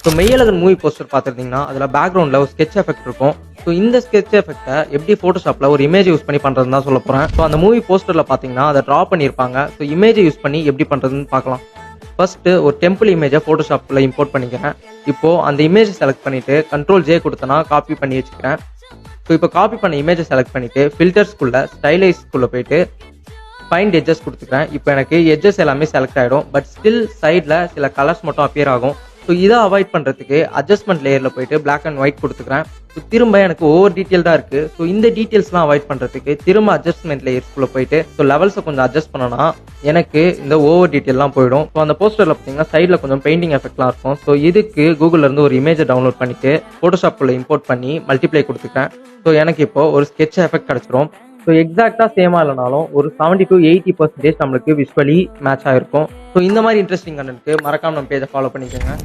So Meiyazhagan movie poster பார்த்துருந்தீங்கன்னா அதில் பேக்ரவுண்டில் ஒரு ஸ்கெட்ச் எஃபெக்ட் இருக்கும். ஸோ இந்த ஸ்கெட்ச் எஃபெக்ட்டை எப்படி ஃபோட்டோஷாப்பில் ஒரு இமேஜ் யூஸ் பண்ணி பண்ணுறதுன்னு தான் சொல்ல போகிறேன். ஸோ அந்த மூவி போஸ்டரில் பார்த்தீங்கன்னா அதை ட்ரா பண்ணியிருப்பாங்க. ஸோ இமேஜை யூஸ் பண்ணி எப்படி பண்ணுறதுன்னு பார்க்கலாம். ஃபர்ஸ்ட்டு ஒரு டெம்பிள் இமேஜை ஃபோட்டோஷாப்பில் இம்போர்ட் பண்ணிக்கிறேன். இப்போது அந்த இமேஜை செலக்ட் பண்ணிவிட்டு Ctrl+J கொடுத்தனா காப்பி பண்ணி வச்சுக்கிறேன். ஸோ இப்போ காப்பி பண்ண இமேஜை செலக்ட் பண்ணிவிட்டு ஃபில்டர்ஸ்குள்ளே ஸ்டைலைஸ்குள்ளே போயிட்டு ஃபைண்ட் எட்ஜஸ் கொடுத்துக்கிறேன். இப்போ எனக்கு எட்ஜஸ் எல்லாமே செலக்ட் ஆகிடும். பட் ஸ்டில் சைடில் சில கலர்ஸ் மட்டும் அப்பியர் ஆகும். ஸோ இதை அவாய்ட் பண்ணுறதுக்கு அட்ஜஸ்ட்மெண்ட் லேயரில் போயிட்டு பிளாக் அண்ட் ஒயிட் கொடுத்துக்கிறேன். ஸோ திரும்ப எனக்கு ஓவர் டீட்டெயில் தான் இருக்குது. ஸோ இந்த டீட்டெயில்ஸ்லாம் அவாய்ட் பண்ணுறதுக்கு திரும்ப அட்ஜஸ்ட்மெண்ட் லேயர்ஸ்குள்ளே போயிட்டு ஸோ லெவல்ஸை கொஞ்சம் அட்ஜஸ்ட் பண்ணனா எனக்கு இந்த ஓவர் டீட்டெயிலாம் போயிடும். ஸோ அந்த போஸ்டரில் பார்த்தீங்கன்னா சைடில் கொஞ்சம் பெயிண்டிங் எஃபெக்ட்லாம் இருக்கும். ஸோ இதுக்கு கூகுள்லேருந்து ஒரு இமேஜை டவுன்லோட் பண்ணிவிட்டு ஃபோட்டோஷாப்பில் இம்போர்ட் பண்ணி மல்டிப்ளை கொடுத்துக்கிறேன். ஸோ எனக்கு இப்போ ஒரு ஸ்கெட்ச் எஃபெக்ட் கிடச்சிரும். ஸோ எக்ஸாக்டாக சேமாக இல்லைனாலும் ஒரு 70 to 80% நம்மளுக்கு விஷுவலி மேட்ச் ஆகிருக்கும். ஸோ இந்த மாதிரி இன்ட்ரெஸ்டிங் கண்டென்ட்க்கு மறக்காம நம்ம பேஜை ஃபாலோ பண்ணிக்கோங்க.